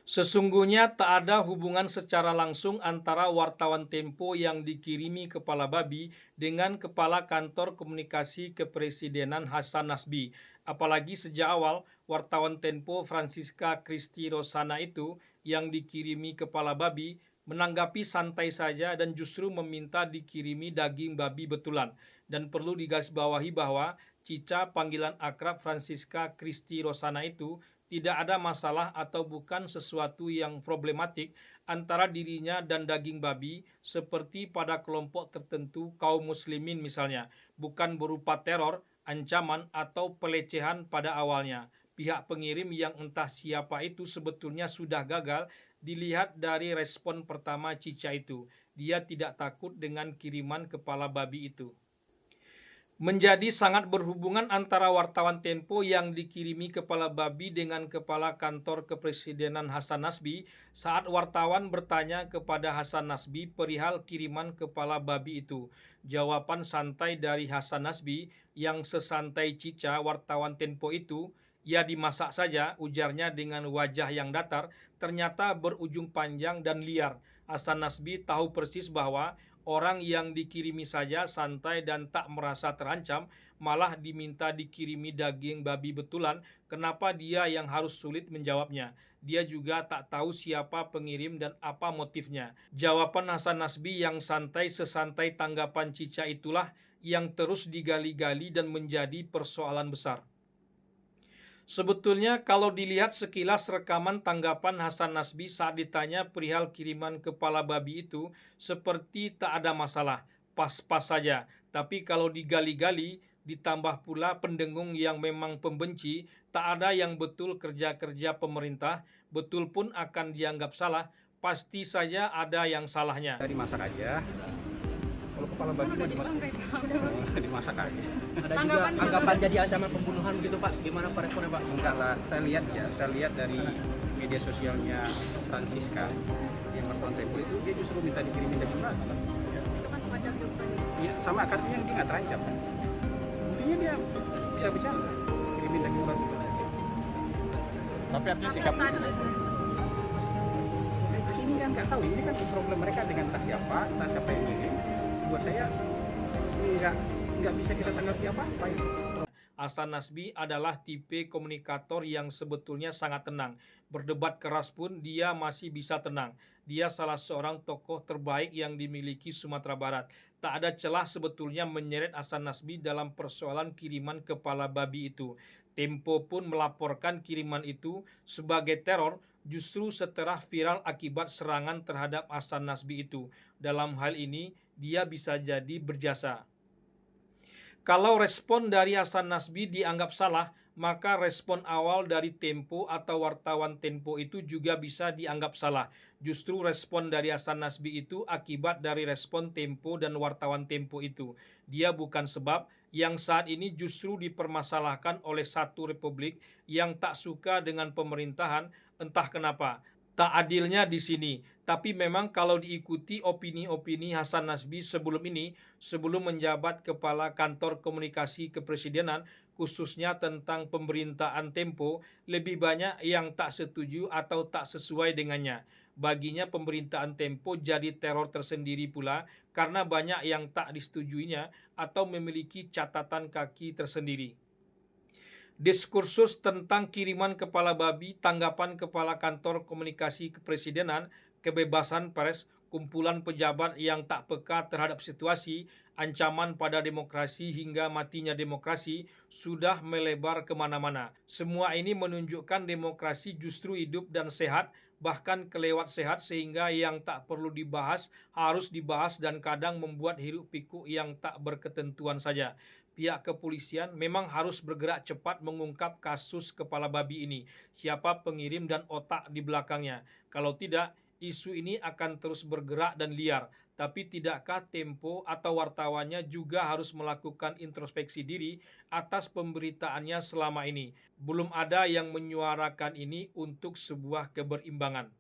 Sesungguhnya tak ada hubungan secara langsung antara wartawan Tempo yang dikirimi Kepala Babi dengan Kepala Kantor Komunikasi Kepresidenan Hasan Nasbi. Apalagi sejak awal wartawan Tempo Francisca Christy Rosana itu yang dikirimi Kepala Babi menanggapi santai saja dan justru meminta dikirimi daging babi betulan. Dan perlu digarisbawahi bahwa Cica panggilan akrab Francisca Christy Rosana itu tidak ada masalah atau bukan sesuatu yang problematik antara dirinya dan daging babi seperti pada kelompok tertentu kaum muslimin misalnya, bukan berupa teror, ancaman, atau pelecehan pada awalnya. Pihak pengirim yang entah siapa itu sebetulnya sudah gagal dilihat dari respon pertama Cica itu. Dia tidak takut dengan kiriman kepala babi itu. Menjadi sangat berhubungan antara wartawan Tempo yang dikirimi Kepala Babi dengan Kepala Kantor Kepresidenan Hasan Nasbi saat wartawan bertanya kepada Hasan Nasbi perihal kiriman Kepala Babi itu. Jawaban santai dari Hasan Nasbi yang sesantai Cica wartawan Tempo itu, "Ya dimasak saja," ujarnya dengan wajah yang datar, ternyata berujung panjang dan liar. Hasan Nasbi tahu persis bahwa orang yang dikirimi saja santai dan tak merasa terancam, malah diminta dikirimi daging babi betulan. Kenapa dia yang harus sulit menjawabnya? Dia juga tak tahu siapa pengirim dan apa motifnya. Jawaban Hasan Nasbi yang santai sesantai tanggapan Cica itulah yang terus digali-gali dan menjadi persoalan besar. Sebetulnya kalau dilihat sekilas rekaman tanggapan Hasan Nasbi saat ditanya perihal kiriman kepala babi itu seperti tak ada masalah, pas-pas saja. Tapi kalau digali-gali, ditambah pula pendengung yang memang pembenci, tak ada yang betul kerja-kerja pemerintah, betul pun akan dianggap salah, pasti saja ada yang salahnya. Dimasak aja. Kalau kepala babi Udah dimasak, dimasak aja. Ada juga anggapan jadi ancaman pembunuhan gitu Pak, gimana Pak responnya Pak? Enggak lah, saya lihat dari media sosialnya Francisca yang wartawan Tempo itu dia justru minta dikirimin daging babi. Itu kan semacam jokes. Iya, sama artinya dia nggak terancam. Intinya dia bisa bicara, kirimin daging babi. Tapi artinya sikap Ini kan nggak tahu, ini kan problem mereka dengan entah siapa yang ngirim. Buat saya ini nggak bisa kita tanggapi apa-apa ini. Hasan Nasbi adalah tipe komunikator yang sebetulnya sangat tenang. Berdebat keras pun dia masih bisa tenang. Dia salah seorang tokoh terbaik yang dimiliki Sumatera Barat. Tak ada celah sebetulnya menyeret Hasan Nasbi dalam persoalan kiriman kepala babi itu. Tempo pun melaporkan kiriman itu sebagai teror justru setelah viral akibat serangan terhadap Hasan Nasbi itu. Dalam hal ini, dia bisa jadi berjasa. Kalau respon dari Hasan Nasbi dianggap salah, maka respon awal dari Tempo atau wartawan Tempo itu juga bisa dianggap salah. Justru respon dari Hasan Nasbi itu akibat dari respon Tempo dan wartawan Tempo itu. Dia bukan sebab yang saat ini justru dipermasalahkan oleh satu republik yang tak suka dengan pemerintahan, entah kenapa. Tak adilnya di sini, tapi memang kalau diikuti opini-opini Hasan Nasbi sebelum ini, sebelum menjabat Kepala Kantor Komunikasi Kepresidenan, khususnya tentang pemberitaan Tempo, lebih banyak yang tak setuju atau tak sesuai dengannya. Baginya pemberitaan Tempo jadi teror tersendiri pula karena banyak yang tak disetujuinya atau memiliki catatan kaki tersendiri. Diskursus tentang kiriman kepala babi, tanggapan Kepala Kantor Komunikasi Kepresidenan, kebebasan pers, kumpulan pejabat yang tak peka terhadap situasi, ancaman pada demokrasi hingga matinya demokrasi sudah melebar kemana-mana. Semua ini menunjukkan demokrasi justru hidup dan sehat, bahkan kelewat sehat sehingga yang tak perlu dibahas harus dibahas dan kadang membuat hiruk pikuk yang tak berketentuan saja. Pihak kepolisian memang harus bergerak cepat mengungkap kasus kepala babi ini. Siapa pengirim dan otak di belakangnya. Kalau tidak, isu ini akan terus bergerak dan liar. Tapi tidakkah Tempo atau wartawannya juga harus melakukan introspeksi diri atas pemberitaannya selama ini? Belum ada yang menyuarakan ini untuk sebuah keberimbangan.